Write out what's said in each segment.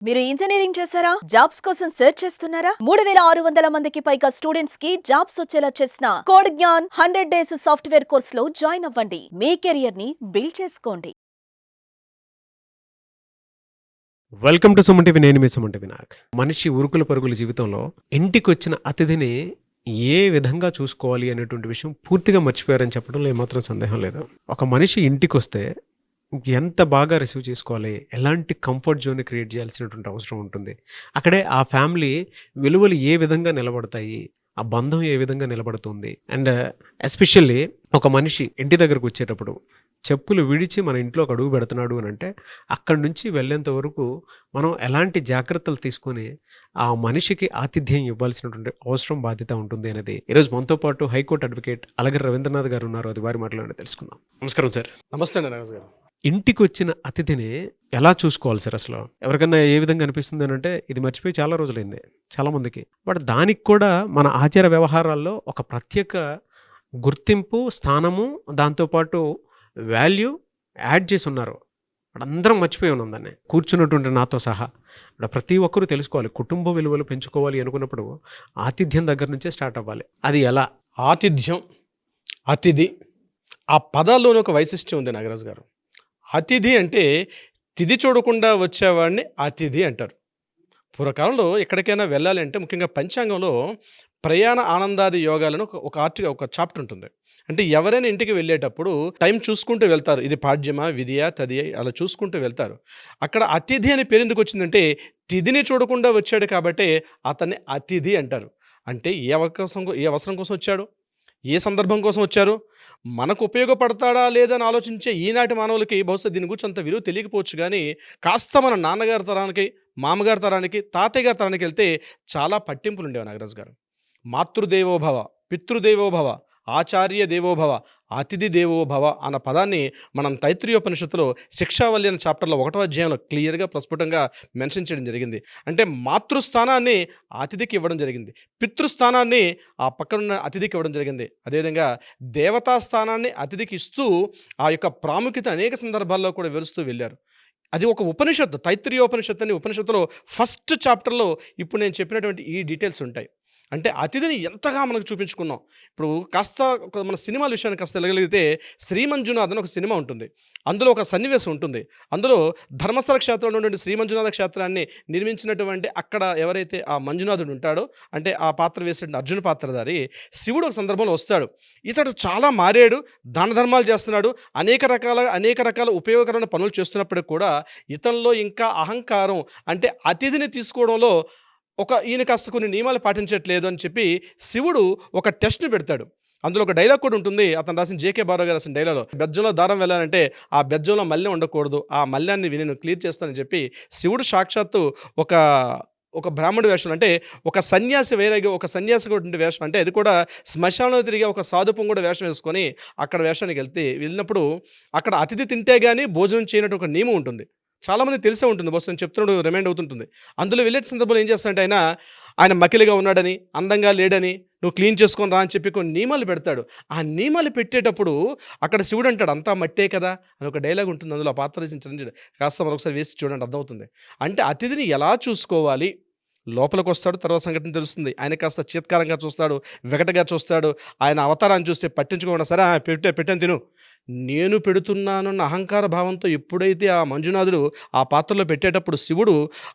మీరు ఇంజనీరింగ్ చేశారా? జాబ్స్ కోసం సెర్చ్ చేస్తున్నారా? 3600 మందికి పైగా స్టూడెంట్స్ కి జాబ్స్ వచ్చేలా చేసిన code Gyan 100 days software course లో జాయిన్ అవ్వండి. మీ కెరియర్ ని బిల్డ్ చేసుకోండి. Welcome to Suman TV. నేను మీ సుమన్ టీవీ. మనిషి ఉరుకుల పరుగుల జీవితంలో ఇంటికొచ్చిన అతిథిని ఏ విధంగా చూసుకోవాలి అనేటువంటి విషయం పూర్తిగా మర్చిపోయారని చెప్పడంలో ఏమాత్రం సందేహం లేదు. ఒక మనిషి ఇంటికి వస్తే ఎంత బాగా రిసీవ్ చేసుకోవాలి, ఎలాంటి కంఫర్ట్ జోన్ క్రియేట్ చేయాల్సినటువంటి అవసరం ఉంటుంది. అక్కడే ఆ ఫ్యామిలీ విలువలు ఏ విధంగా నిలబడతాయి, ఆ బంధం ఏ విధంగా నిలబడుతుంది. అండ్ ఎస్పెషల్లీ ఒక మనిషి ఇంటి దగ్గరకు వచ్చేటప్పుడు చెప్పులు విడిచి మన ఇంట్లో ఒక అడుగు పెడుతున్నాడు అని అంటే అక్కడి నుంచి వెళ్ళేంత వరకు మనం ఎలాంటి జాగ్రత్తలు తీసుకొని ఆ మనిషికి ఆతిథ్యం ఇవ్వాల్సినటువంటి అవసరం, బాధ్యత ఉంటుంది అనేది ఈరోజు మనతో పాటు హైకోర్టు అడ్వకేట్ అలగర్ రవీంద్రనాథ్ గారు ఉన్నారు. అది వారి మాటలోనే తెలుసుకుందాం. నమస్కారం సార్. నమస్తే అండి నమస్ గారు. ఇంటికి వచ్చిన అతిథిని ఎలా చూసుకోవాలి సార్? అసలు ఎవరికన్నా ఏ విధంగా అనిపిస్తుంది అని అంటే ఇది మర్చిపోయి చాలా రోజులైంది చాలామందికి. బట్ దానికి కూడా మన ఆచార వ్యవహారాల్లో ఒక ప్రత్యేక గుర్తింపు, స్థానము, దాంతోపాటు వాల్యూ యాడ్ చేసి ఉన్నారు. బట్ అందరం మర్చిపోయి ఉన్నాం దాన్ని, కూర్చున్నటువంటి నాతో సహా. ప్రతి ఒక్కరూ తెలుసుకోవాలి, కుటుంబ విలువలు పెంచుకోవాలి అనుకున్నప్పుడు ఆతిథ్యం దగ్గర నుంచే స్టార్ట్ అవ్వాలి. అది ఎలా? ఆతిథ్యం, అతిథి, ఆ పదాల్లోనే ఒక వైశిష్ట్యం ఉంది నాగరాజు గారు. అతిథి అంటే తిథి చూడకుండా వచ్చేవాడిని అతిథి అంటారు. పూర్వకాలంలో ఎక్కడికైనా వెళ్ళాలి అంటే ముఖ్యంగా పంచాంగంలో ప్రయాణ ఆనందాది యోగాలను ఒక చాప్టర్ ఉంటుంది. అంటే ఎవరైనా ఇంటికి వెళ్ళేటప్పుడు టైం చూసుకుంటూ వెళ్తారు. ఇది పాడ్యమా, విధియా, తదియా, అలా చూసుకుంటూ వెళ్తారు. అక్కడ అతిథి అని పేరు ఎందుకు వచ్చిందంటే తిథిని చూడకుండా వచ్చాడు కాబట్టి అతన్ని అతిథి అంటారు. అంటే ఏ అవసరం కోసం వచ్చాడు, ఏ సందర్భం కోసం వచ్చారు, మనకు ఉపయోగపడతాడా లేదా అని ఆలోచించే ఈనాటి మానవులకి బహుశా దీని గురించి అంత విలువ తెలియకపోవచ్చు. కానీ కాస్త మన నాన్నగారి తరానికి, మామగారి తరానికి, తాతయ్య గారి తరానికి వెళ్తే చాలా పట్టింపులు ఉండేవి నాగరాజు గారు. మాతృదేవోభవ, పితృదేవోభవ, ఆచార్య దేవోభవ, అతిథి దేవోభవ అన్న పదాన్ని మనం తైత్రీయోపనిషత్తులో శిక్షావల్లి అనే చాప్టర్లో 1వ అధ్యాయంలో క్లియర్గా ప్రస్ఫుటంగా మెన్షన్ చేయడం జరిగింది. అంటే మాతృస్థానాన్ని అతిథికి ఇవ్వడం జరిగింది, పితృస్థానాన్ని ఆ పక్కనున్న అతిథికి ఇవ్వడం జరిగింది. అదేవిధంగా దేవతా స్థానాన్ని అతిథికి ఇస్తూ ఆ యొక్క ప్రాముఖ్యత అనేక సందర్భాల్లో కూడా వివరిస్తూ వెళ్ళారు. అది ఒక ఉపనిషత్తు, తైత్రీయోపనిషత్తు అని ఉపనిషత్తులో ఫస్ట్ చాప్టర్లో ఇప్పుడు నేను చెప్పినటువంటి ఈ డీటెయిల్స్ ఉంటాయి. అంటే అతిథిని ఎంతగా మనకు చూపించుకున్నాం. ఇప్పుడు కాస్త మన సినిమాల విషయానికి కాస్త వెళ్ళగలిగితే శ్రీమంజునాథ్ అని ఒక సినిమా ఉంటుంది. అందులో ఒక సన్నివేశం ఉంటుంది. అందులో ధర్మస్థల క్షేత్రంలో ఉన్నటువంటి శ్రీమంజునాథ క్షేత్రాన్ని నిర్మించినటువంటి అక్కడ ఎవరైతే ఆ మంజునాథుడు ఉంటాడో, అంటే ఆ పాత్ర వేసినటువంటి అర్జున పాత్రధారి శివుడు ఒక సందర్భంలో వస్తాడు. ఇతడు చాలా మారాడు, దాన ధర్మాలు చేస్తున్నాడు, అనేక రకాల ఉపయోగకరమైన పనులు చేస్తున్నప్పటికీ కూడా ఇతనిలో ఇంకా అహంకారం, అంటే అతిథిని తీసుకోవడంలో ఈయన కాస్త కొన్ని నియమాలు పాటించట్లేదు అని చెప్పి శివుడు ఒక టెస్ట్ని పెడతాడు. అందులో ఒక డైలాగ్ కూడా ఉంటుంది, అతను రాసిన జేకే బారో గారు రాసిన డైలాగ్లో, బెజ్జంలో దారం వెళ్ళాలంటే ఆ బెజ్జంలో మల్లె ఉండకూడదు, ఆ మల్లెన్ని నేను క్లియర్ చేస్తానని చెప్పి శివుడు సాక్షాత్తు ఒక బ్రాహ్మణుడి వేషం, అంటే ఒక సన్యాసి, ఒక సన్యాసి కూడా వేషం, అంటే అది కూడా శ్మశానంలో తిరిగే ఒక సాధుపం కూడా వేషం వేసుకొని అక్కడ వేషానికి వెళ్ళినప్పుడు అక్కడ అతిథి తింటే కానీ భోజనం చేయనట్టు ఒక నియమం ఉంటుంది. చాలామంది తెలిసే ఉంటుంది, బస్సు నేను చెప్తున్నాడు రిమైండ్ అవుతుంటుంది. అందులో వెళ్ళే సందర్భంలో ఏం చేస్తాడంటే ఆయన మకిలిగా ఉన్నాడని, అందంగా లేడని, నువ్వు క్లీన్ చేసుకొని రా అని చెప్పి కొన్ని నియమాలు పెడతాడు. ఆ నియమాలు పెట్టేటప్పుడు అక్కడ శివుడు అంటాడు అంతా మట్టే కదా అని ఒక డైలాగ్ ఉంటుంది. అందులో ఆ పాత్ర రచించండి, కాస్త మరొకసారి వేసి చూడండి, అర్థమవుతుంది. అంటే అతిథిని ఎలా చూసుకోవాలి, లోపలికి వస్తాడు, తర్వాత సంఘటన తెలుస్తుంది. ఆయన కాస్త చీత్కారంగా చూస్తాడు, వెగటగా చూస్తాడు, ఆయన అవతారాన్ని చూస్తే పట్టించుకోకుండా సరే పెట్టాను తిను, నేను పెడుతున్నానన్న అహంకార భావంతో ఎప్పుడైతే ఆ మంజునాథుడు ఆ పాత్రలో పెట్టేటప్పుడు శివుడు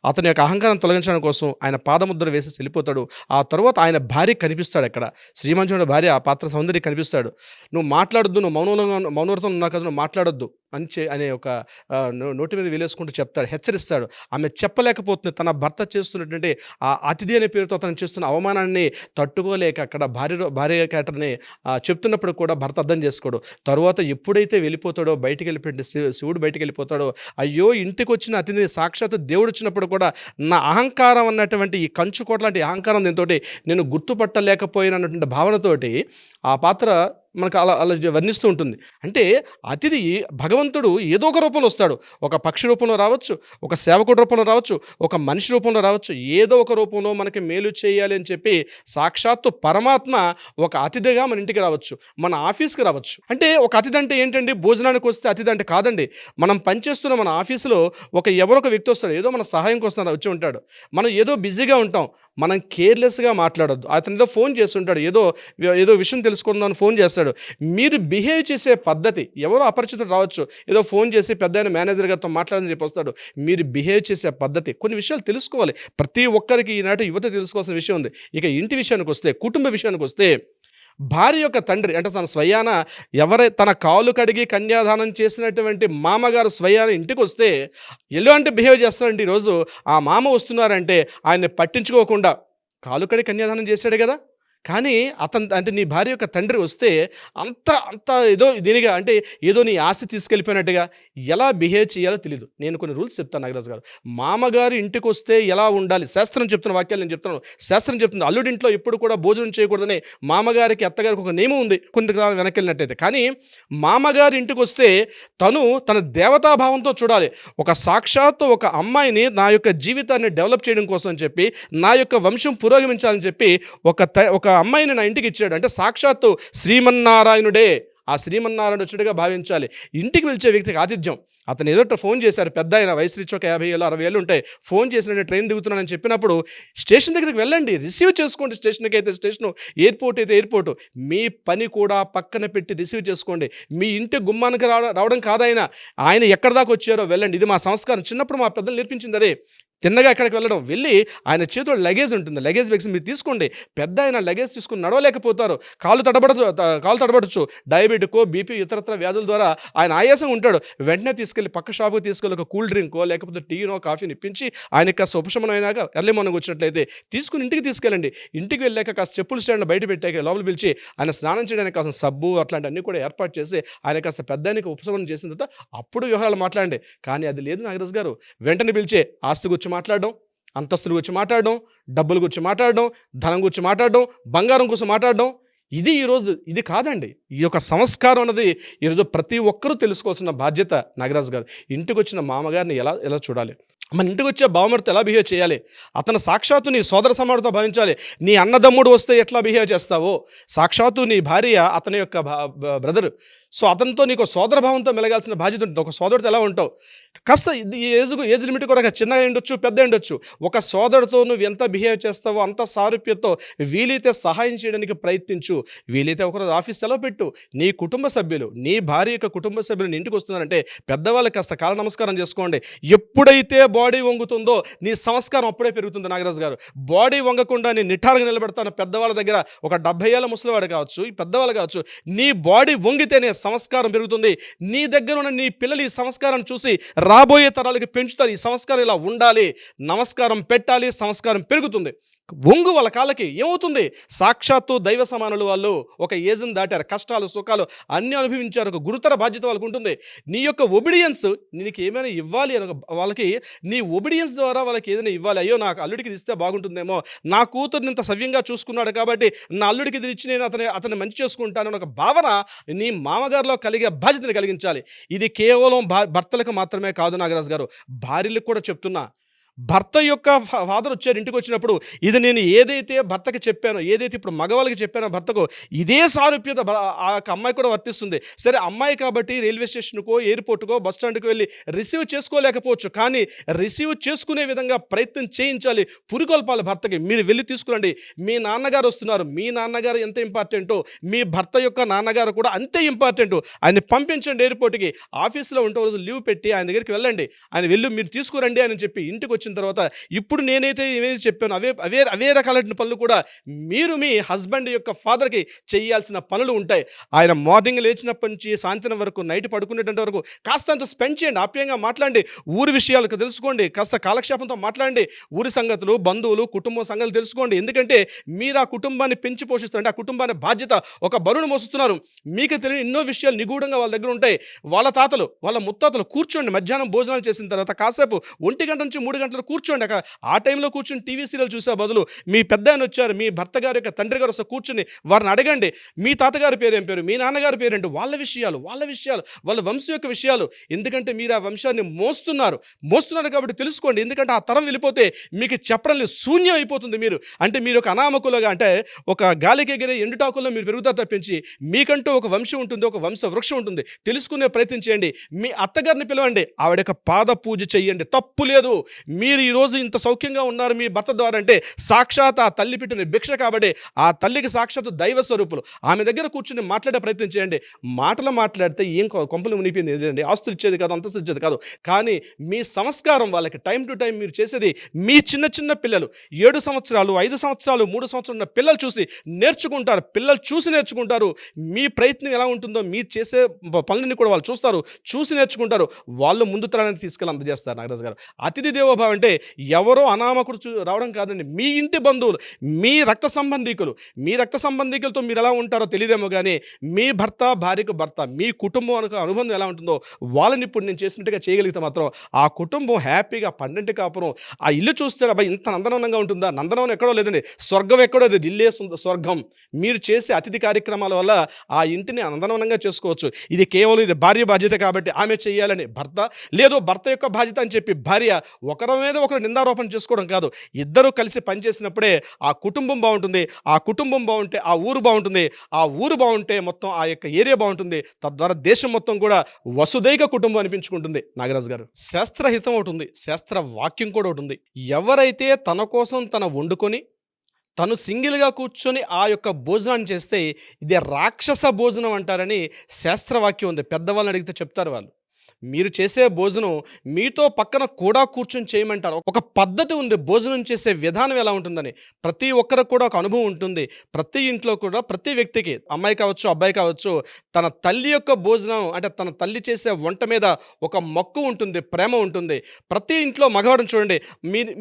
అతని యొక్క అహంకారం తొలగించడం కోసం ఆయన పాదముద్ర వేసి వెళ్ళిపోతాడు. ఆ తర్వాత ఆయన భార్య కనిపిస్తాడు, అక్కడ శ్రీమంజునుడి భార్య, ఆ పాత్ర సౌందర్య కనిపిస్తాడు. నువ్వు మాట్లాడొద్దు, నువ్వు మౌనవ్రతం ఉన్నా కదా, నువ్వు మాట్లాడొద్దు అనే ఒక నోటి మీద వేలేసుకుంటూ చెప్తాడు, హెచ్చరిస్తాడు. ఆమె చెప్పలేకపోతుంది, తన భర్త చేస్తున్నటువంటి ఆ అతిథి అనే పేరుతో అతను చేస్తున్న అవమానాన్ని తట్టుకోలేక అక్కడ భార్య క్యాటర్ని చెప్తున్నప్పుడు కూడా భర్త అర్థం చేసుకోడు. తరువాత ఎప్పుడైతే వెళ్ళిపోతాడో, బయటికి వెళ్ళిపోయింది శివుడు బయటికి వెళ్ళిపోతాడో, అయ్యో ఇంటికి వచ్చిన అతిథిని సాక్షాత్ దేవుడు వచ్చినప్పుడు కూడా నా అహంకారం అన్నటువంటి ఈ కంచుకోట లాంటి అహంకారం దీంతో నేను గుర్తుపట్టలేకపోయినటువంటి భావనతోటి ఆ పాత్ర మనకు అలా అలా వర్ణిస్తూ ఉంటుంది. అంటే అతిథి భగవంతుడు ఏదో ఒక రూపంలో వస్తాడు. ఒక పక్షి రూపంలో రావచ్చు, ఒక సేవకుడి రూపంలో రావచ్చు, ఒక మనిషి రూపంలో రావచ్చు. ఏదో ఒక రూపంలో మనకి మేలు చేయాలి అని చెప్పి సాక్షాత్తు పరమాత్మ ఒక అతిథిగా మన ఇంటికి రావచ్చు, మన ఆఫీస్కి రావచ్చు. అంటే ఒక అతిథి అంటే ఏంటండి? భోజనానికి వస్తే అతిథి అంటే కాదండి. మనం పనిచేస్తున్న మన ఆఫీసులో ఎవరో ఒక వ్యక్తి వస్తాడు, ఏదో మన సహాయం కోసం వచ్చి ఉంటాడు. మనం ఏదో బిజీగా ఉంటాం, మనం కేర్లెస్గా మాట్లాడొద్దు. అతను ఏదో ఫోన్ చేస్తుంటాడు, ఏదో విషయం తెలుసుకుందామని ఫోన్ చేస్తాడు. మీరు బిహేవ్ చేసే పద్ధతి, ఎవరో అపరిచితుడు రావచ్చు, ఏదో ఫోన్ చేసి పెద్ద మేనేజర్ గారితో మాట్లాడని చెప్పి వస్తాడు. మీరు బిహేవ్ చేసే పద్ధతి, కొన్ని విషయాలు తెలుసుకోవాలి. ప్రతి ఒక్కరికి ఈనాటి యువత తెలుసుకోవాల్సిన విషయం ఉంది. ఇక ఇంటి విషయానికి వస్తే, కుటుంబ విషయానికి వస్తే, భార్య యొక్క తండ్రి అంటే తన స్వయాన తన కాలు కడిగి కన్యాదానం చేసినటువంటి మామగారు స్వయాన ఇంటికి వస్తే ఎలాంటి బిహేవ్ చేస్తారంటే, ఈరోజు ఆ మామ వస్తున్నారంటే ఆయన్ని పట్టించుకోకుండా, కాలు కడిగి కన్యాదానం చేశాడు కదా, కానీ అంటే నీ భార్య యొక్క తండ్రి వస్తే అంత అంత ఏదో దీనిగా, అంటే ఏదో నీ ఆస్తి తీసుకెళ్ళిపోయినట్టుగా ఎలా బిహేవ్ చేయాలో తెలియదు. నేను కొన్ని రూల్స్ చెప్తాను నాగరాజు గారు. మామగారు ఇంటికి వస్తే ఎలా ఉండాలి, శాస్త్రం చెప్తున్న వాక్యాలు నేను చెప్తున్నాను. శాస్త్రం చెప్తుంది అల్లుడింట్లో ఎప్పుడు కూడా భోజనం చేయకూడదని మామగారికి అత్తగారికి ఒక నియమం ఉంది, కొన్ని వెనక్కి వెళ్ళినట్టయితే. కానీ మామగారి ఇంటికి వస్తే తన దేవతాభావంతో చూడాలి. ఒక సాక్షాత్తు ఒక అమ్మాయిని నా యొక్క జీవితాన్ని డెవలప్ చేయడం కోసం అని చెప్పి, నా యొక్క వంశం పురోగమించాలని చెప్పి ఒక అమ్మాయిని నా ఇంటికి ఇచ్చాడు. అంటే సాక్షాత్తు శ్రీమన్నారాయణుడే, ఆ శ్రీమన్నారాయణ వచ్చుడుగా భావించాలి. ఇంటికి పిలిచే వ్యక్తికి ఆతిథ్యం. అతను ఏదో ఫోన్ చేశారు, పెద్ద ఆయన వయసు రీచ్ ఒక 50 ఏళ్ళు 60 ఏళ్ళు ఉంటాయి. ఫోన్ చేసి నేను ట్రైన్ దిగుతున్నానని చెప్పినప్పుడు స్టేషన్ దగ్గరికి వెళ్ళండి, రిసీవ్ చేసుకోండి. స్టేషన్కి అయితే స్టేషను, ఎయిర్పోర్ట్ అయితే ఎయిర్పోర్టు. మీ పని కూడా పక్కన పెట్టి రిసీవ్ చేసుకోండి. మీ ఇంటి గుమ్మానికి రావడం కాదైనా, ఆయన ఎక్కడి దాకా వచ్చారో వెళ్ళండి. ఇది మా సంస్కారం. చిన్నప్పుడు మా పెద్దలు నేర్పించింది అదే. తిన్నగా ఎక్కడికి వెళ్ళడం, వెళ్ళి ఆయన చేతిలో లగేజ్ ఉంటుంది, లగేజ్ బ్యాగ్స్ మీరు తీసుకోండి. పెద్ద ఆయన లగేజ్ తీసుకుని నడవలేకపోతారు, కాలు తడబడచ్చు. డయాబెటికో బీపీ ఇతరత్ర వ్యాధుల ద్వారా ఆయన ఆయాసం ఉంటాడు. వెంటనే తీసుకెళ్ళి పక్క షాపుకి తీసుకెళ్ళి ఒక కూల్ డ్రింకో లేకపోతే టీనో కాఫీని ఇప్పించి ఆయనకి కాస్త ఉపశమనం అయినాక ఎర్లీ మార్నింగ్ వచ్చినట్లయితే తీసుకుని ఇంటికి తీసుకెళ్ళండి. ఇంటికి వెళ్ళాక కాస్త చెప్పులు స్టాండ్ బయట పెట్టాక లోపల పిలిచి ఆయన స్నానం చేయడానికి కాస్త సబ్బు అట్లాంటివన్నీ కూడా ఏర్పాటు చేసి ఆయన కాస్త పెద్దానికి ఉపశమనం చేసిన తర్వాత అప్పుడు వ్యవహారాలు మాట్లాడండి. కానీ అది లేదు నాగరాజు గారు. వెంటనే పిలిచే ఆస్తి గురించి మాట్లాడడం, అంతస్తుల గురించి మాట్లాడడం, డబ్బుల గురించి మాట్లాడడం, ధనం గురించి మాట్లాడడం, బంగారం గురించి మాట్లాడడం, ఇది కాదండి. ఈ యొక్క సంస్కారం అన్నది ఈరోజు ప్రతి ఒక్కరూ తెలుసుకోవాల్సిన బాధ్యత నాగరాజు గారు. ఇంటికి వచ్చిన మామగారిని ఎలా చూడాలి, మన ఇంటికి వచ్చే బావమరితో ఎలా బిహేవ్ చేయాలి, అతను సాక్షాత్తు నీ సోదర సమానుడితో భావించాలి. నీ అన్నదమ్ముడు వస్తే ఎట్లా బిహేవ్ చేస్తావో, సాక్షాత్తు నీ భార్య అతని యొక్క బ్రదరు, సో అతనితో నీకు సోదర భావంతో మెలగాల్సిన బాధ్యత ఉంటుంది. ఒక సోదరుడితో ఎలా ఉంటావు, కాస్త ఏజ్ లిమిట్ కూడా చిన్నగా ఉండొచ్చు, పెద్ద ఉండొచ్చు. ఒక సోదరుడితో నువ్వు ఎంత బిహేవ్ చేస్తావో అంత సారూప్యతో వీలైతే సహాయం చేయడానికి ప్రయత్నించు. వీలైతే ఒకరోజు ఆఫీస్ సెలవు పెట్టు. నీ కుటుంబ సభ్యులు, నీ భార్య యొక్క కుటుంబ సభ్యులు నీ ఇంటికి వస్తున్నారంటే పెద్దవాళ్ళకి కాస్త కాల నమస్కారం చేసుకోండి. ఎప్పుడైతే బాడీ వంగుతుందో నీ సంస్కారం అప్పుడే పెరుగుతుంది నాగరాజు గారు. బాడీ వంగకుండా నీ నిఠారుగా నిలబెడతాను. పెద్దవాళ్ళ దగ్గర ఒక 70 ఏళ్ళ ముసలివాడు కావచ్చు, ఈ పెద్దవాళ్ళు కావచ్చు, నీ బాడీ వంగితేనే సంస్కారం పెరుగుతుంది. నీ దగ్గర ఉన్న నీ పిల్లలు ఈ సంస్కారాన్ని చూసి రాబోయే తరాలకి పెంచుతారు. ఈ సంస్కారం ఇలా ఉండాలి, నమస్కారం పెట్టాలి, సంస్కారం పెరుగుతుంది. వంగు వాళ్ళ కాళ్ళకి ఏమవుతుంది, సాక్షాత్తు దైవ సమానులు. వాళ్ళు ఒక ఏజ్ని దాటారు, కష్టాలు సుఖాలు అన్నీ అనుభవించారు. ఒక గురుతర బాధ్యత వాళ్ళకు ఉంటుంది. నీ యొక్క ఒబిడియన్స్, నీకు ఏమైనా ఇవ్వాలి అని వాళ్ళకి, నీ ఒబిడియన్స్ ద్వారా వాళ్ళకి ఏదైనా ఇవ్వాలి. అయ్యో నాకు అల్లుడికి ఇది ఇస్తే బాగుంటుందేమో, నా కూతుర్ని ఇంత సవ్యంగా చూసుకున్నాడు కాబట్టి నా అల్లుడికి ఇది ఇచ్చి నేను అతన్ని మంచి చేసుకుంటానని ఒక భావన నీ మామగారిలో కలిగే బాధ్యతను కలిగించాలి. ఇది కేవలం భర్తలకు మాత్రమే కాదు నాగరాజు గారు, భార్యలకు కూడా చెప్తున్నా. భర్త యొక్క ఫాదర్ వచ్చారు ఇంటికి వచ్చినప్పుడు, ఇది నేను ఏదైతే భర్తకి చెప్పానో, ఏదైతే ఇప్పుడు మగవాళ్ళకి చెప్పానో భర్తకు, ఇదే సారూప్యత ఆ అమ్మాయి కూడా వర్తిస్తుంది. సరే అమ్మాయి కాబట్టి రైల్వే స్టేషన్కో ఎయిర్పోర్టుకో బస్ స్టాండ్కి వెళ్ళి రిసీవ్ చేసుకోలేకపోవచ్చు, కానీ రిసీవ్ చేసుకునే విధంగా ప్రయత్నం చేయించాలి, పురికొల్పాలి భర్తకి. మీరు వెళ్ళి తీసుకురండి, మీ నాన్నగారు వస్తున్నారు, మీ నాన్నగారు ఎంత ఇంపార్టెంటో మీ భర్త యొక్క నాన్నగారు కూడా అంతే ఇంపార్టెంట్. ఆయన్ని పంపించండి ఎయిర్పోర్ట్కి. ఆఫీస్లో ఉంటే రోజు లీవ్ పెట్టి ఆయన దగ్గరికి వెళ్ళండి, ఆయన వెళ్ళి మీరు తీసుకురండి అని చెప్పి ఇంటికి వచ్చిన తర్వాత ఇప్పుడు నేనైతే ఏమైతే చెప్పాను అవే రకాలైన పనులు కూడా మీరు మీ హస్బెండ్ యొక్క ఫాదర్కి చేయాల్సిన పనులు ఉంటాయి. ఆయన మార్నింగ్ లేచినప్పటి నుంచి సాయంత్రం వరకు, నైట్ పడుకునేటంత వరకు కాస్త స్పెండ్ చేయండి, ఆప్యాయంగా మాట్లాడండి, ఊరి విషయాలు తెలుసుకోండి, కాస్త కాలక్షేపంతో మాట్లాడండి, ఊరి సంగతులు, బంధువులు, కుటుంబం సంగతులు తెలుసుకోండి. ఎందుకంటే మీరు ఆ కుటుంబాన్ని పెంచి పోషిస్తారంటే ఆ కుటుంబాన్ని బాధ్యత ఒక బరువును మోస్తున్నారు. మీకు తెలియని ఎన్నో విషయాలు నిగూఢంగా వాళ్ళ దగ్గర ఉంటాయి. వాళ్ళ తాతలు, వాళ్ళ ముత్తాతలు కూర్చోండి, మధ్యాహ్నం భోజనాలు చేసిన తర్వాత కాసేపు 1 గంట నుంచి 3 గంటల మాట్లాడుతున్నారు, కూర్చోండి. ఆ టైంలో కూర్చొని టీవీ సీరియల్ చూసే బదులు మీ పెద్ద ఆయన వచ్చారు, మీ భర్త గారి యొక్క తండ్రి గారు వస్తే కూర్చుని వారిని అడగండి, మీ తాతగారి పేరు ఏం పేరు, మీ నాన్నగారి పేరేంటి, వాళ్ళ విషయాలు వాళ్ళ వంశం యొక్క విషయాలు. ఎందుకంటే మీరు ఆ వంశాన్ని మోస్తున్నారు కాబట్టి తెలుసుకోండి. ఎందుకంటే ఆ తరం వెళ్ళిపోతే మీకు చెప్పడం లేదు, శూన్యం అయిపోతుంది. మీరు ఒక అనామకులుగా, అంటే ఒక గాలికి ఎగిరే ఎండుటాకుల్లో మీరు పెరుగుతారు తప్పించి మీకంటూ ఒక వంశం ఉంటుంది, ఒక వంశ వృక్షం ఉంటుంది. తెలుసుకునే ప్రయత్నం చేయండి. మీ అత్తగారిని పిలవండి, ఆవిడ యొక్క పాద పూజ చెయ్యండి, తప్పు లేదు. మీరు ఈరోజు ఇంత సౌఖ్యంగా ఉన్నారు మీ భర్త ద్వారా అంటే సాక్షాత్ ఆ తల్లి పెట్టిన భిక్ష కాబట్టి ఆ తల్లికి సాక్షాత్ దైవ స్వరూపులు. ఆమె దగ్గర కూర్చుని మాట్లాడే ప్రయత్నం చేయండి. మాట్లాడితే ఏం కొంపలు మునిపోయింది ఏంటండి, ఆస్తులు ఇచ్చేది కాదు, అంతస్తు ఇచ్చేది కాదు. కానీ మీ సంస్కారం వాళ్ళకి టైం టు టైం మీరు చేసేది, మీ చిన్న పిల్లలు 7 సంవత్సరాలు 5 సంవత్సరాలు 3 సంవత్సరాలు ఉన్న పిల్లలు చూసి నేర్చుకుంటారు. మీ ప్రయత్నం ఎలా ఉంటుందో మీరు చేసే పనులని కూడా వాళ్ళు చూసి నేర్చుకుంటారు. వాళ్ళు ముందు తరానికి తీసుకెళ్ళి అందజేస్తారు. నాగరాజు గారు, అతిథి దేవోభవ అంటే ఎవరో అనామకుడు రావడం కాదండి, మీ ఇంటి బంధువులు, మీ రక్త సంబంధికులతో మీరు ఎలా ఉంటారో తెలియదేమో కానీ మీ భార్యకు భర్త, మీ కుటుంబం అనుబంధం ఎలా ఉంటుందో వాళ్ళని ఇప్పుడు నేను చేసినట్టుగా చేయగలిగితే మాత్రం ఆ కుటుంబం హ్యాపీగా పండంటి కాపురం. ఆ ఇల్లు చూస్తే అబ్బాయి ఇంత నందనవనంగా ఉంటుందా, నందనవనం ఎక్కడో లేదండి, స్వర్గం ఎక్కడో లేదు, ఇల్లే స్వర్గం. మీరు చేసే అతిథి కార్యక్రమాల వల్ల ఆ ఇంటిని నందనవనంగా చేసుకోవచ్చు. ఇది కేవలం భార్య బాధ్యత కాబట్టి ఆమె చేయాలని భర్త యొక్క బాధ్యత అని చెప్పి భార్య ఒకరి మీద ఒకరు నిందారోపణ చేసుకోవడం కాదు. ఇద్దరు కలిసి పనిచేసినప్పుడే ఆ కుటుంబం బాగుంటుంది. ఆ కుటుంబం బాగుంటే ఆ ఊరు బాగుంటుంది. ఆ ఊరు బాగుంటే మొత్తం ఆ యొక్క ఏరియా బాగుంటుంది. తద్వారా దేశం మొత్తం కూడా వసుదైక కుటుంబం అనిపించుకుంటుంది. నాగరాజు గారు, శాస్త్రహితం ఒకటి ఉంది, శాస్త్ర వాక్యం కూడా ఒకటి ఉంది. ఎవరైతే తన కోసం తన వండుకొని తను సింగిల్గా కూర్చొని ఆ యొక్క భోజనాన్ని చేస్తే ఇది రాక్షస భోజనం అంటారని శాస్త్రవాక్యం ఉంది. పెద్దవాళ్ళని అడిగితే చెప్తారు వాళ్ళు. మీరు చేసే భోజనం మీతో పక్కన కూడా కూర్చొని చేయమంటారు. ఒక పద్ధతి ఉంది భోజనం చేసే విధానం ఎలా ఉంటుందని. ప్రతి ఒక్కరికి కూడా ఒక అనుభవం ఉంటుంది. ప్రతి ఇంట్లో కూడా ప్రతి వ్యక్తికి, అమ్మాయి కావచ్చు అబ్బాయి కావచ్చు, తన తల్లి యొక్క భోజనం అంటే తన తల్లి చేసే వంట మీద ఒక మక్కువ ఉంటుంది, ప్రేమ ఉంటుంది. ప్రతి ఇంట్లో మగవాడిని చూడండి,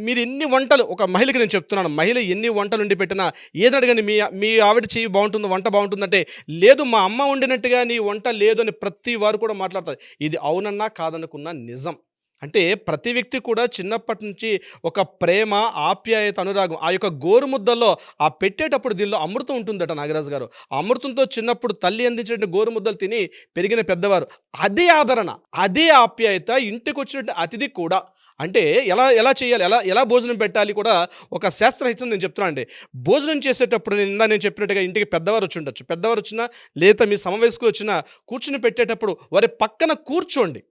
మీరు ఎన్ని వంటలు, ఒక మహిళకి నేను చెప్తున్నాను, మహిళ ఎన్ని వంటలు ఉండి పెట్టినా ఏది అడగండి, మీ ఆవిడ చెయ్యి బాగుంటుంది, వంట బాగుంటుందంటే లేదు మా అమ్మ వండినట్టుగా నీ వంట లేదు అని ప్రతి వారు కూడా మాట్లాడతారు. ఇది అవునన్నా కాదనుకున్న నిజం. అంటే ప్రతి వ్యక్తి కూడా చిన్నప్పటి నుంచి ఒక ప్రేమ, ఆప్యాయత, అనురాగం ఆ యొక్క గోరుముద్దల్లో ఆ పెట్టేటప్పుడు దీనిలో అమృతం ఉంటుందట నాగరాజు గారు. ఆ అమృతంతో చిన్నప్పుడు తల్లి అందించిన గోరుముద్దలు తిని పెరిగిన పెద్దవారు. అదే ఆదరణ, అదే ఆప్యాయత ఇంటికి వచ్చిన అతిథి కూడా. అంటే ఎలా చేయాలి, ఎలా భోజనం పెట్టాలి కూడా ఒక శాస్త్రహితం నేను చెప్తున్నాను అండి. భోజనం చేసేటప్పుడు నేను చెప్పినట్టుగా ఇంటికి పెద్దవారు వచ్చి ఉండొచ్చు, పెద్దవారు వచ్చినా లేదా మీ సమవయస్కులు వచ్చినా కూర్చుని పెట్టేటప్పుడు వారి పక్కన కూర్చోండి.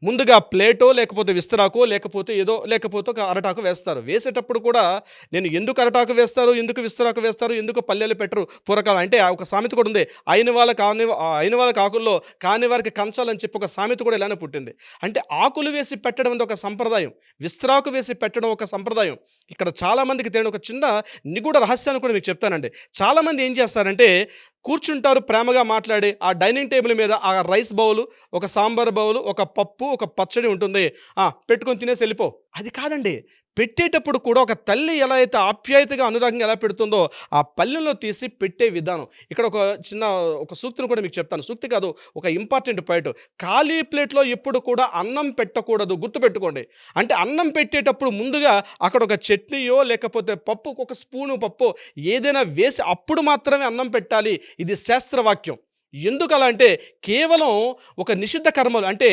ముందుగా ప్లేటో లేకపోతే విస్తరాకో లేకపోతే ఒక అరటాకు వేస్తారు. వేసేటప్పుడు కూడా నేను ఎందుకు అరటాకు వేస్తారు, ఎందుకు విస్తరాకు వేస్తారు, ఎందుకు పల్లెలు పెట్టరు పూర్వకాలం అంటే ఒక సామెత కూడా ఉంది. అయిన వాళ్ళ ఆకుల్లో కాని వారికి కంచాలని చెప్పి ఒక సామెత కూడా ఇలానే పుట్టింది. అంటే ఆకులు వేసి పెట్టడం అనేది ఒక సంప్రదాయం, విస్తరాకు వేసి పెట్టడం ఒక సంప్రదాయం. ఇక్కడ చాలామందికి తెలియని ఒక చిన్న నిగూఢ రహస్యాన్ని కూడా మీకు చెప్తానండి. చాలామంది ఏం చేస్తారంటే కూర్చుంటారు, ప్రేమగా మాట్లాడి ఆ డైనింగ్ టేబుల్ మీద ఆ రైస్ బౌలు, ఒక సాంబార్ బౌలు, ఒక పప్పు, ఒక పచ్చడి ఉంటుంది, పెట్టుకొని తినేసి వెళ్ళిపో. అది కాదండి. పెట్టేటప్పుడు కూడా ఒక తల్లి ఎలా అయితే ఆప్యాయతగా అనురాగంగా ఎలా పెడుతుందో ఆ పల్లెల్లో తీసి పెట్టే విధానం. ఇక్కడ ఒక సూక్తిని కూడా మీకు చెప్తాను. సూక్తి కాదు, ఒక ఇంపార్టెంట్ పాయింట్. ఖాళీ ప్లేట్లో ఎప్పుడు కూడా అన్నం పెట్టకూడదు, గుర్తుపెట్టుకోండి. అంటే అన్నం పెట్టేటప్పుడు ముందుగా అక్కడ ఒక చట్నీయో లేకపోతే పప్పు, ఒక స్పూను పప్పు ఏదైనా వేసి అప్పుడు మాత్రమే అన్నం పెట్టాలి. ఇది శాస్త్రవాక్యం. ఎందుకు అలా అంటే కేవలం ఒక నిషిద్ధ కర్మలు అంటే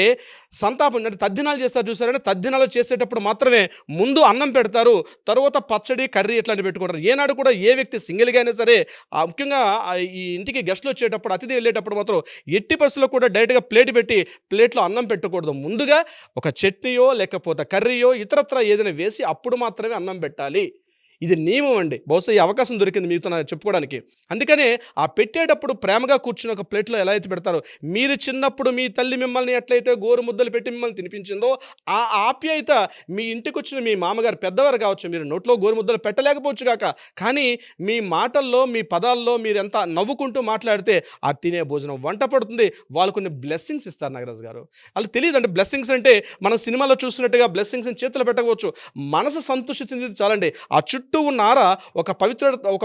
సంతాపం అంటే తద్దినాలు చేస్తారు చూసారంటే, తద్దినాలు చేసేటప్పుడు మాత్రమే ముందు అన్నం పెడతారు, తర్వాత పచ్చడి కర్రీ ఇట్లాంటివి పెట్టుకుంటారు. ఏనాడు కూడా ఏ వ్యక్తి సింగిల్గా అయినా సరే ముఖ్యంగా ఈ ఇంటికి గెస్టులు వచ్చేటప్పుడు అతిథి వెళ్ళేటప్పుడు మాత్రం ఎట్టి పరిస్థితుల్లో కూడా డైరెక్ట్గా ప్లేట్ పెట్టి ప్లేట్లో అన్నం పెట్టకూడదు. ముందుగా ఒక చట్నీయో లేకపోతే కర్రీయో ఇతరత్ర ఏదైనా వేసి అప్పుడు మాత్రమే అన్నం పెట్టాలి. ఇది నియమం అండి. బహుశా ఈ అవకాశం దొరికింది మీతో నాకు చెప్పుకోవడానికి. అందుకనే ఆ పెట్టేటప్పుడు ప్రేమగా కూర్చుని ఒక ప్లేట్లో ఎలా అయితే పెడతారో, మీరు చిన్నప్పుడు మీ తల్లి మిమ్మల్ని ఎట్లయితే గోరు ముద్దలు పెట్టి మిమ్మల్ని తినిపించిందో ఆ ఆప్యాయత మీ ఇంటికి వచ్చిన మీ మామగారు పెద్దవారు కావచ్చు, మీరు నోట్లో గోరు ముద్దలు పెట్టలేకపోవచ్చు కాక, కానీ మీ మాటల్లో మీ పదాల్లో మీరు ఎంత నవ్వుకుంటూ మాట్లాడితే ఆ తినే భోజనం వంట పడుతుంది. వాళ్ళు కొన్ని బ్లెస్సింగ్స్ ఇస్తారు నాగరాజు గారు. వాళ్ళకి తెలియదు అంటే బ్లెస్సింగ్స్ అంటే మనం సినిమాలో చూసినట్టుగా బ్లెస్సింగ్స్ని చేతులు పెట్టకపోవచ్చు. మనసు సంతృష్టి చెంది చాలండి. ఆ చుట్టూ చుట్టూ ఉన్న ఆరా ఒక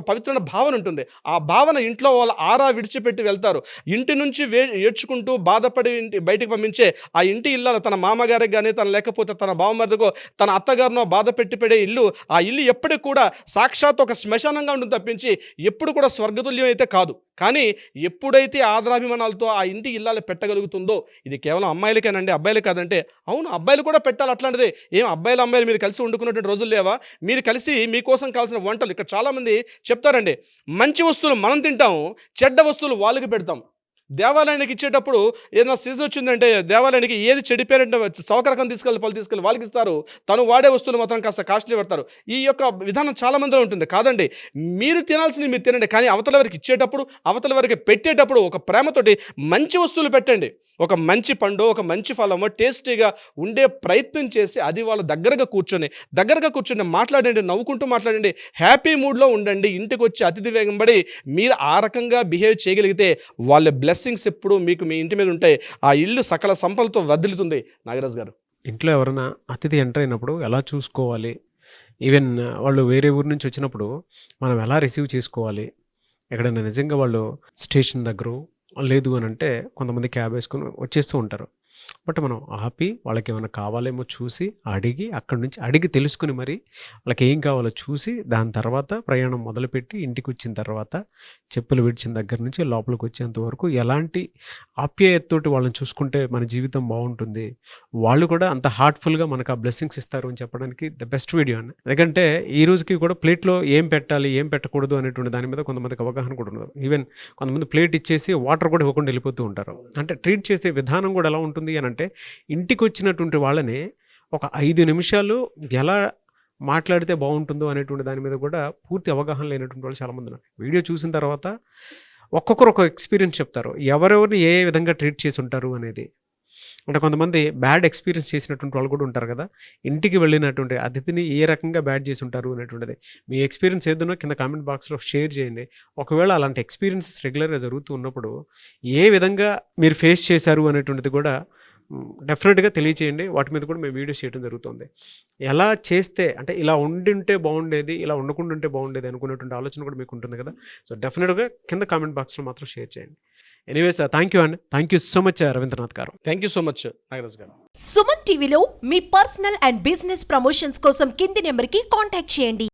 పవిత్రమైన భావన ఉంటుంది. ఆ భావన ఇంట్లో వాళ్ళ ఆరా విడిచిపెట్టి వెళ్తారు. ఇంటి నుంచి ఏడ్చుకుంటూ బాధపడి బయటికి పంపించే ఆ ఇంటి ఇల్లాలు తన మామగారికి కానీ, లేకపోతే తన బావమరిదికో, తన అత్తగారినో బాధ పెట్టే ఇల్లు, ఆ ఇల్లు ఎప్పటికి కూడా సాక్షాత్ ఒక శ్మశానంగా ఉంటుంది తప్పించి ఎప్పుడు కూడా స్వర్గతుల్యం అయితే కాదు. కానీ ఎప్పుడైతే ఆదరాభిమానాలతో ఆ ఇంటి ఇల్లాలు పెట్టగలుగుతుందో, ఇది కేవలం అమ్మాయిలకేనండి, అబ్బాయిలు కాదంటే, అవును అబ్బాయిలు కూడా పెట్టాలి అట్లాంటిదే. ఏం అమ్మాయిలు మీరు కలిసి వండుకున్నటువంటి రోజులు లేవా? మీరు కలిసి మీకోసం కావాల్సిన వంటలు ఇక్కడ చాలామంది చెప్తారండి, మంచి వస్తువులు మనం తింటాము, చెడ్డ వస్తువులు వాళ్ళకి పెడతాం. దేవాలయానికి ఇచ్చేటప్పుడు ఏదైనా సీజన్ వచ్చిందంటే దేవాలయానికి ఏది చెడిపోయారంటే సౌకర్యం తీసుకెళ్ళి వాళ్ళకి ఇస్తారు. తను వాడే వస్తువులు మాత్రం కాస్త కాస్ట్లీ పెడతారు. ఈ యొక్క విధానం చాలా మందిలో ఉంటుంది. కాదండి, మీరు తినాల్సింది మీరు తినండి, కానీ అవతల వారికి ఇచ్చేటప్పుడు, అవతల వారికి పెట్టేటప్పుడు ఒక ప్రేమతోటి మంచి వస్తువులు పెట్టండి. ఒక మంచి పండు, ఒక మంచి ఫలమో టేస్టీగా ఉండే ప్రయత్నం చేసి అది వాళ్ళ దగ్గరగా కూర్చొని మాట్లాడండి, నవ్వుకుంటూ మాట్లాడండి, హ్యాపీ మూడ్లో ఉండండి. ఇంటికి వచ్చి అతిథి వెంబడి మీరు ఆ రకంగా బిహేవ్ చేయగలిగితే వాళ్ళ బ్లెస్సింగ్స్ ఎప్పుడు మీకు మీ ఇంటి మీద ఉంటాయి. ఆ ఇల్లు సకల సంపదలతో వర్ధిల్లుతుంది. నాగరాజు గారు, ఇంట్లో ఎవరైనా అతిథి ఎంటర్ అయినప్పుడు ఎలా చూసుకోవాలి, ఈవెన్ వాళ్ళు వేరే ఊరి నుంచి వచ్చినప్పుడు మనం ఎలా రిసీవ్ చేసుకోవాలి, ఎక్కడైనా నిజంగా వాళ్ళు స్టేషన్ దగ్గర లేదు అని అంటే కొంతమంది క్యాబ్ వేసుకొని వచ్చేస్తూ ఉంటారు. బట్ మనం ఆపి వాళ్ళకి ఏమైనా కావాలేమో చూసి అక్కడి నుంచి అడిగి తెలుసుకుని మరి వాళ్ళకి ఏం కావాలో చూసి దాని తర్వాత ప్రయాణం మొదలుపెట్టి ఇంటికి వచ్చిన తర్వాత చెప్పులు విడిచిన దగ్గర నుంచి లోపలికి వచ్చేంత వరకు ఎలాంటి ఆప్యాయతతోటి వాళ్ళని చూసుకుంటే మన జీవితం బాగుంటుంది, వాళ్ళు కూడా అంత హార్ట్ఫుల్గా మనకు ఆ బ్లెస్సింగ్స్ ఇస్తారు అని చెప్పడానికి ద బెస్ట్ వీడియో అండి. ఎందుకంటే ఈ రోజుకి కూడా ప్లేట్లో ఏం పెట్టాలి ఏం పెట్టకూడదు అనేటువంటి దాని మీద కొంతమందికి అవగాహన కూడా ఉండదు. ఈవెన్ కొంతమంది ప్లేట్ ఇచ్చేసి వాటర్ కూడా ఇవ్వకుండా వెళ్ళిపోతూ ఉంటారు. అంటే ట్రీట్ చేసే విధానం కూడా ఎలా ఉంటుంది అని అంటే, ఇంటికి వచ్చినటువంటి వాళ్ళని ఒక 5 నిమిషాలు ఎలా మాట్లాడితే బాగుంటుందో అనేటువంటి దాని మీద కూడా పూర్తి అవగాహన లేనటువంటి వాళ్ళు చాలామంది ఉన్నారు. వీడియో చూసిన తర్వాత ఒక్కొక్కరు ఒక ఎక్స్పీరియన్స్ చెప్తారు, ఎవరెవరిని ఏ విధంగా ట్రీట్ చేసి ఉంటారు అనేది. అంటే కొంతమంది బ్యాడ్ ఎక్స్పీరియన్స్ చేసినటువంటి వాళ్ళు కూడా ఉంటారు కదా, ఇంటికి వెళ్ళినటువంటి అతిథిని ఏ రకంగా బ్యాడ్ చేసి ఉంటారు అనేటువంటిది. మీ ఎక్స్పీరియన్స్ ఏదైనా కింద కామెంట్ బాక్స్లో షేర్ చేయండి. ఒకవేళ అలాంటి ఎక్స్పీరియన్సెస్ రెగ్యులర్గా జరుగుతూ ఉన్నప్పుడు ఏ విధంగా మీరు ఫేస్ చేశారు అనేటువంటిది కూడా డెఫినెట్గా తెలియచేయండి. వాటి మీద కూడా మేము వీడియోస్ చేయడం జరుగుతుంది. ఎలా చేస్తే అంటే ఇలా ఉండింటే బాగుండేది, ఇలా ఉండకుండా ఉంటే బాగుండేది అనుకునేటువంటి ఆలోచన కూడా మీకు ఉంటుంది కదా. సో డెఫినెట్గా కింద కామెంట్ బాక్స్లో మాత్రం షేర్ చేయండి. ఎనీవేస్ థ్యాంక్ యూ అండి, thank you so much Ravindranath గారు. Thank you so much Nagaraj గారు. సుమన్ టీవీలో మీ పర్సనల్ అండ్ బిజినెస్ ప్రమోషన్స్ కోసం కింది నెంబర్కి కాంటాక్ట్ చేయండి.